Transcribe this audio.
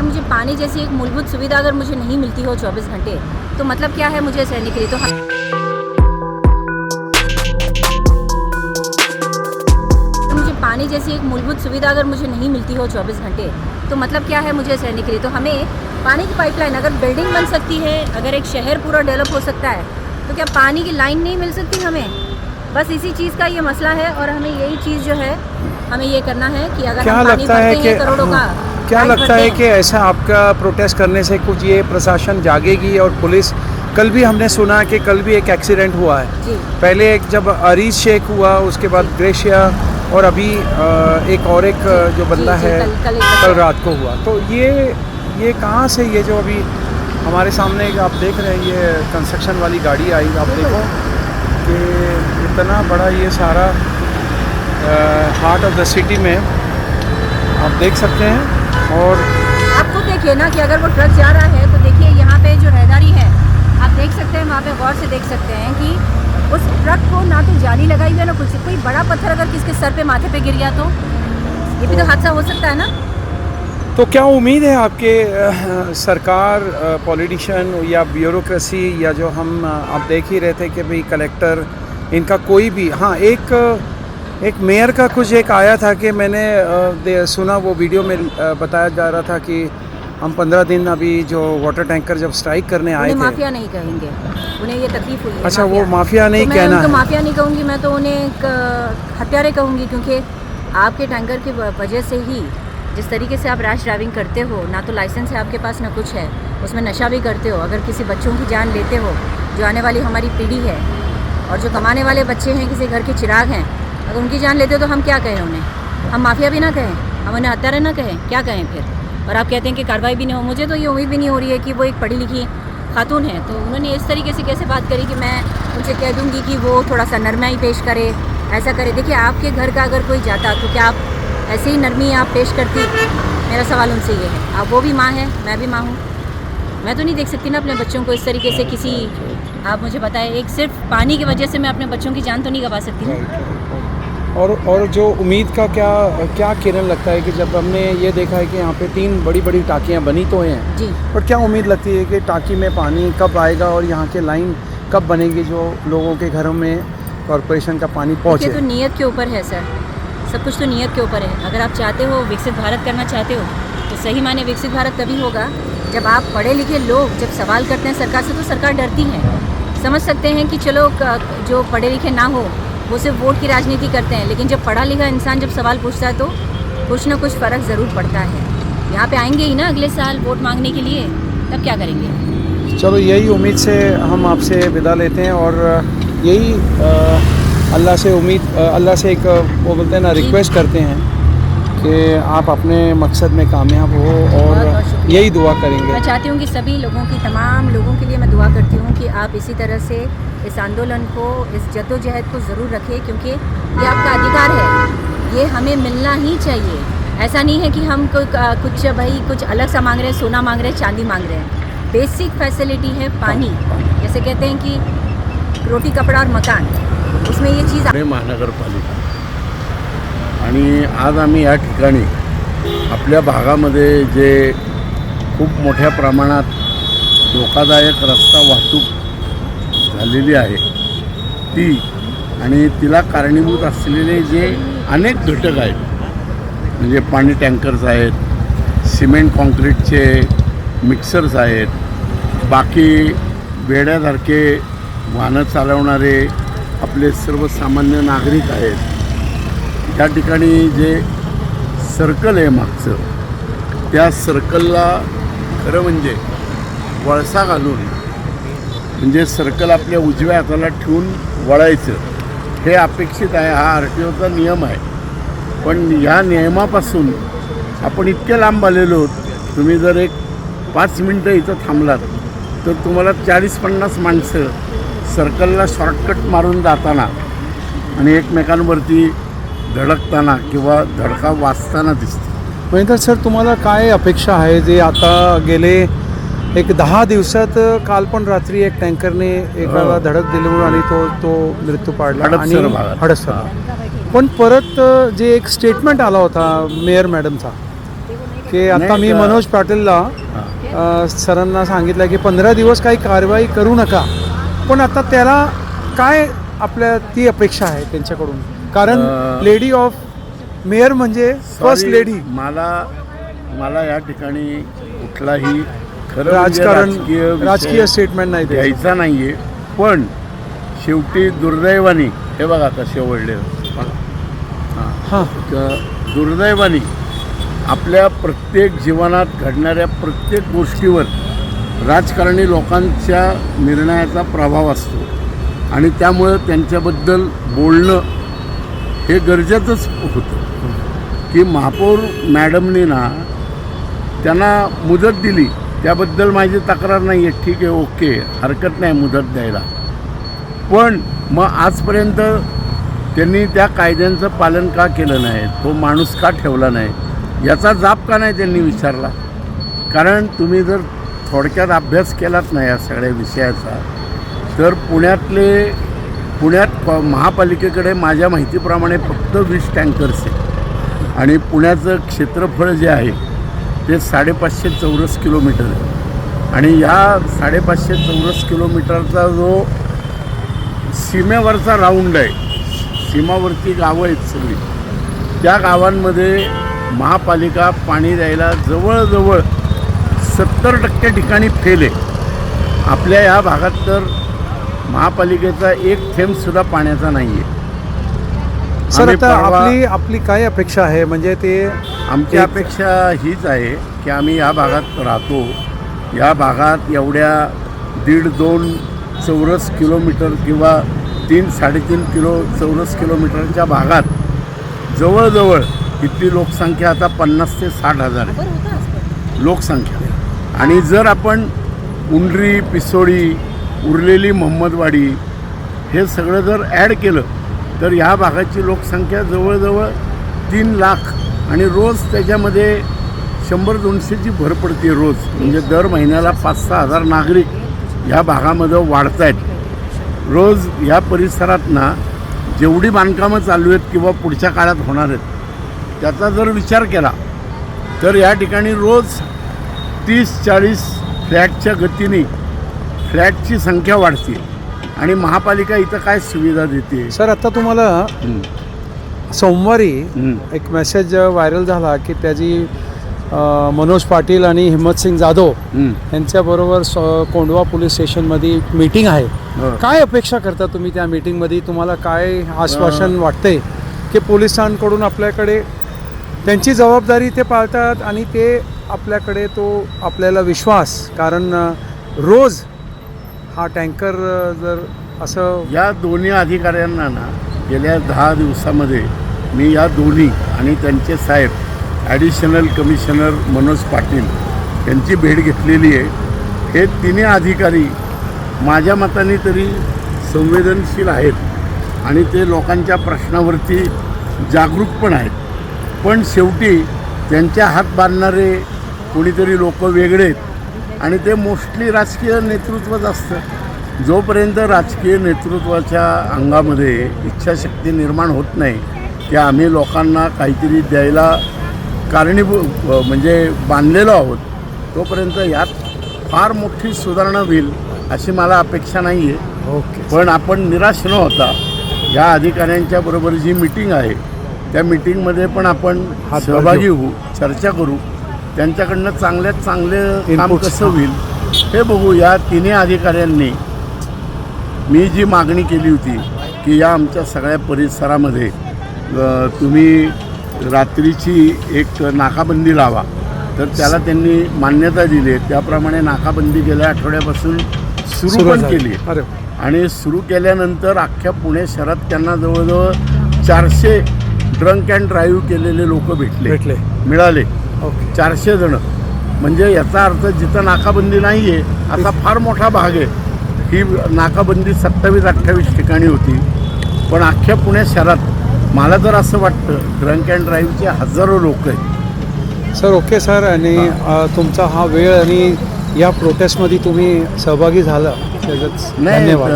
मुझे पानी जैसी एक मूलभूत सुविधा अगर मुझे नहीं मिलती हो 24 घंटे, तो मतलब क्या है मुझे सहने के लिए। मुझे पानी जैसी एक मूलभूत सुविधा अगर मुझे नहीं मिलती हो 24 घंटे, तो मतलब क्या है मुझे सहने के लिए। तो हमें पानी की पाइपलाइन, अगर बिल्डिंग बन सकती है, अगर एक शहर पूरा डेवलप हो सकता है, तो क्या पानी की लाइन नहीं मिल सकती हमें? बस इसी चीज़ का ये मसला है और हमें यही चीज़ जो है हमें ये करना है कि अगर क्या हम पानी लगता है भरते कि हैं करोड़ों का, क्या पाइप लगता भरते है हैं। कि ऐसा आपका प्रोटेस्ट करने से कुछ ये प्रशासन जागेगी और पुलिस? कल भी हमने सुना कि कल भी एक एक्सीडेंट हुआ है। जी पहले एक जब अरीज शेख हुआ, उसके बाद ग्रेशिया, और अभी एक जो बंदा जी, है कल रात को हुआ। तो ये कहाँ से, ये जो अभी हमारे सामने आप देख रहे हैं, ये कंस्ट्रक्शन वाली गाड़ी आई, आप देखो कि इतना बड़ा ये सारा हार्ट ऑफ द सिटी में आप देख सकते हैं। और आप खुद देखिए ना कि अगर वो ट्रक जा रहा है तो देखिए यहाँ पे जो रहदारी है आप देख सकते हैं, वहाँ पे गौर से देख सकते हैं कि उस ट्रक को ना तो जाली लगाई हुई है ना कुछ। कोई बड़ा पत्थर अगर किसके सर पे माथे पे गिर गया तो ये भी तो हादसा हो सकता है ना। तो क्या उम्मीद है आपके सरकार, पॉलिटिशियन या ब्यूरोक्रेसी, या जो हम आप देख ही रहे थे कि भाई कलेक्टर, इनका कोई भी, हाँ एक मेयर का कुछ एक आया था कि मैंने सुना, वो वीडियो में बताया जा रहा था कि हम 15 दिन अभी जो वाटर टैंकर जब स्ट्राइक करने आए उन्हें थे। माफिया नहीं कहेंगे, उन्हें ये तकलीफ हुई है। अच्छा, वो माफिया नहीं तो कहना मैं उनको है। माफिया नहीं कहूँगी, मैं तो उन्हें हत्यारे कहूँगी, क्योंकि आपके टैंकर की वजह से ही जिस तरीके से आप रैश ड्राइविंग करते हो, ना तो लाइसेंस है आपके पास ना कुछ है, उसमें नशा भी करते हो। अगर किसी बच्चों की जान लेते हो, जो आने वाली हमारी पीढ़ी है और जो कमाने वाले बच्चे हैं, किसी घर के चिराग हैं, अगर उनकी जान लेते हो तो हम क्या कहें उन्हें? हम माफिया भी ना कहें, हम उन्हें हत्यारे ना कहें, क्या कहें फिर? और आप कहते हैं कि कार्रवाई भी नहीं हो। मुझे तो ये उम्मीद भी नहीं हो रही है कि वो एक पढ़ी लिखी खातून है, तो उन्होंने इस तरीके से कैसे बात करी कि मैं उनसे कह दूँगी कि वो थोड़ा सा नरमाई पेश करे, ऐसा करे। देखिए, आपके घर का अगर कोई जाता तो क्या आप ऐसे ही नरमी आप पेश करती? मेरा सवाल उनसे ये है। आप वो भी माँ है, मैं भी माँ हूँ, मैं तो नहीं देख सकती ना अपने बच्चों को इस तरीके से किसी, आप मुझे बताएं, एक सिर्फ पानी की वजह से मैं अपने बच्चों की जान तो नहीं गंवा सकती ना। और जो उम्मीद का क्या किरण लगता है कि जब हमने ये देखा है कि यहाँ पे 3 बड़ी बड़ी टाँकियाँ बनी तो हैं जी, पर क्या उम्मीद लगती है कि टाँकी में पानी कब आएगा और यहाँ के लाइन कब बनेगी जो लोगों के घरों में कॉरपोरेशन का पानी पहुँचे? ये तो नीयत के ऊपर है सर, सब कुछ तो नीयत के ऊपर है। अगर आप चाहते हो, विकसित भारत करना चाहते हो, तो सही माने विकसित भारत तभी होगा जब आप पढ़े लिखे लोग जब सवाल करते हैं सरकार से, तो सरकार डरती है। समझ सकते हैं कि चलो जो पढ़े लिखे ना हो वो सिर्फ वोट की राजनीति करते हैं, लेकिन जब पढ़ा लिखा इंसान जब सवाल पूछता है तो कुछ ना कुछ फ़र्क ज़रूर पड़ता है। यहाँ पे आएंगे ही ना अगले साल वोट मांगने के लिए, तब क्या करेंगे? चलो, यही उम्मीद से हम आपसे विदा लेते हैं और यही अल्लाह से अल्लाह से एक वो बोलते हैं ना, रिक्वेस्ट करते हैं कि आप अपने मकसद में कामयाब हो और बहुत शुक्रिया। यही दुआ करेंगे। मैं चाहती हूँ कि सभी लोगों की, तमाम लोगों के लिए मैं दुआ करती हूँ कि आप इसी तरह से इस आंदोलन को, इस जद्दोजहद को ज़रूर रखें, क्योंकि ये आपका अधिकार है, ये हमें मिलना ही चाहिए। ऐसा नहीं है कि हम कुछ अलग सा मांग रहे हैं, सोना मांग रहे हैं, चांदी मांग रहे हैं। बेसिक फैसिलिटी है पानी, जैसे कहते हैं कि रोटी कपड़ा और मकान, उसमें ये चीज़। पुणे महानगरपालिका आणि आज आम्ही या ठिकाणी आपल्या भागामध्ये जे खूप मोठ्या प्रमाणात धोकादायक रस्ता वाहतूक झालेली आहे ती, आणि तिला कारणीभूत असलेले जे अनेक घटक आहेत, म्हणजे पाणी टँकर्स आहेत, सिमेंट कॉन्क्रीटचे मिक्सर्स आहेत, बाकी वेड्यासारखे वाहनं चालवणारे आपले सर्वसामान्य नागरिक आहेत, त्या ठिकाणी जे सर्कल आहे मागचं, त्या सर्कलला खरं म्हणजे वळसा घालून, म्हणजे सर्कल आपल्या उजव्या हाताला ठेवून वळायचं हे अपेक्षित आहे, हा RTOचा नियम आहे. पण या नियमापासून आपण इतके लांब आलेलो आहोत. तुम्ही जर एक 5 मिनटं इथं थांबलात तर तुम्हाला 40-50 माणसं सर्कलला शॉर्टकट मारून जाताना आणि एकमेकांवरती धडकताना किंवा धडका वाचताना दिसते. महेंद्र सर, तुम्हाला काय अपेक्षा आहे? जे आता गेले एक 10 दिवसात काल पण रात्री एक टँकरने एकाला धडक दिली आणि तो मृत्यू पाडला आणि हडपसर. पण परत जे एक स्टेटमेंट आला होता मेयर मॅडमचा की आता नाही, मी मनोज पाटीलला सरांना सांगितलं की 15 दिवस काही कारवाई करू नका, पण आता त्याला काय आपल्या ती अपेक्षा आहे त्यांच्याकडून, कारण लेडी ऑफ मेयर म्हणजे फर्स्ट Sorry, लेडी. मला या ठिकाणी कुठलाही खरं म्हणजे राजकीय विषय स्टेटमेंट नाही द्यायचं. घ्यायचा नाहीये, पण शेवटी दुर्दैवाने हे बघा कसे ओढले हां दुर्दैवाने आपल्या प्रत्येक जीवनात घडणाऱ्या प्रत्येक गोष्टीवर राजकारणी लोकांच्या निर्णयाचा प्रभाव असतो आणि त्यामुळं त्यांच्याबद्दल बोलणं हे गरजेचंच होतं की महापौर मॅडमनी ना त्यांना मुदत दिली, त्याबद्दल माझी तक्रार नाही आहे, ठीक आहे, ओके, हरकत नाही मुदत द्यायला, पण मग आजपर्यंत त्यांनी त्या कायद्यांचं पालन का केलं नाही, तो माणूस का ठेवला नाही, याचा जाब का नाही त्यांनी विचारला. कारण तुम्ही जर थोडक्यात अभ्यास केलाच नाही या सगळ्या विषयाचा, तर पुण्यात महापालिकेकडे माझ्या माहितीप्रमाणे फक्त 20 टँकर्स आहे आणि पुण्याचं क्षेत्रफळ जे आहे ते 550 चौरस किलोमीटर आहे आणि ह्या 550 चौरस किलोमीटरचा जो सीमेवरचा राऊंड आहे, सीमावर्ती गावं आहेत सगळी, त्या गावांमध्ये महापालिका पाणी द्यायला जवळजवळ 70% ठिकाणी फेल आहे. आपल्या या भागात तर महापालिकेचा एक थेंबसुद्धा पाण्याचा नाही आहे. सर आता आपली काय अपेक्षा आहे, म्हणजे ते आमची अपेक्षा हीच आहे की आम्ही या भागात राहतो, या भागात एवढ्या 1.5-2 चौरस किलोमीटर किंवा 3-3.5 चौरस किलोमीटरच्या भागात जवळजवळ इथली लोकसंख्या आता 50 ते 60 हजार आहे लोकसंख्या. आणि जर आपण उंडरी, पिसोडी, उरलेली मोहम्मदवाडी हे सगळं जर ॲड केलं तर ह्या भागाची लोकसंख्या जवळजवळ 3 लाख आणि रोज त्याच्यामध्ये 100-200ची भर पडते रोज, म्हणजे दर महिन्याला 5-6 हजार नागरिक ह्या भागामध्ये वाढत आहेत. रोज ह्या परिसरात ना जेवढी बांधकामं चालू आहेत किंवा पुढच्या काळात होणार आहेत त्याचा जर विचार केला तर या ठिकाणी रोज 30-40 फ्लॅटच्या गतीने फ्लॅटची संख्या वाढते आणि महापालिका इथं काय सुविधा देते. सर आता तुम्हाला सोमवारी एक मेसेज व्हायरल झाला की त्याची मनोज पाटील आणि हिम्मतसिंग जाधव यांच्याबरोबर कोंढवा पोलीस स्टेशनमध्ये मीटिंग आहे. काय अपेक्षा करता तुम्ही त्या मीटिंगमध्ये, तुम्हाला काय आश्वासन वाटते की पोलिसांकडून आपल्याकडे त्यांची जबाबदारी ते पाळतात आणि ते आपल्याकडे तो आपल्याला विश्वास, कारण रोज हा टँकर जर असं. या दोन्ही अधिकाऱ्यांना ना गेल्या 10 दिवसामध्ये मी या दोन्ही आणि त्यांचे साहेब ॲडिशनल कमिशनर मनोज पाटील यांची भेट घेतलेली आहे. हे तिन्ही अधिकारी माझ्या मताने तरी संवेदनशील आहेत आणि ते लोकांच्या प्रश्नावरती जागरूक पण आहेत, पण शेवटी त्यांच्या हात बांधणारे कोणीतरी लोक वेगळे आहेत आणि ते मोस्टली राजकीय नेतृत्वच असतं. जोपर्यंत राजकीय नेतृत्वाच्या अंगामध्ये इच्छाशक्ती निर्माण होत नाही की आम्ही लोकांना काहीतरी द्यायला म्हणजे बांधलेलो आहोत, तोपर्यंत यात फार मोठी सुधारणा होईल अशी मला अपेक्षा नाही आहे. ओके, पण आपण निराश न होता या अधिकाऱ्यांच्या बरोबर जी मीटिंग आहे त्या मीटिंगमध्ये पण आपण सहभागी होऊ, चर्चा करू, त्यांच्याकडनं चांगल्यात चांगले काम कसं होईल हे बघू. या तिन्ही अधिकाऱ्यांनी मी जी मागणी केली होती की या आमच्या सगळ्या परिसरामध्ये तुम्ही रात्रीची एक नाकाबंदी लावा, तर त्याला त्यांनी मान्यता दिली. त्याप्रमाणे नाकाबंदी गेल्या आठवड्यापासून सुरू पण केली आणि सुरू केल्यानंतर अख्ख्या पुणे शहरात त्यांना जवळजवळ 400 ड्रंक अँड ड्राईव्ह केलेले लोक मिळाले. 400 जण, म्हणजे याचा अर्थ जिथं नाकाबंदी नाही आहे असा फार मोठा भाग आहे. ही नाकाबंदी 27-28 ठिकाणी होती, पण अख्ख्या पुणे शहरात मला तर असं वाटतं ड्रंक अँड ड्राईव्हचे हजारो लोक आहेत. सर ओके सर, आणि तुमचा हा वेळ आणि या प्रोटेस्टमध्ये तुम्ही सहभागी झाला त्याच्यात धन्यवाद.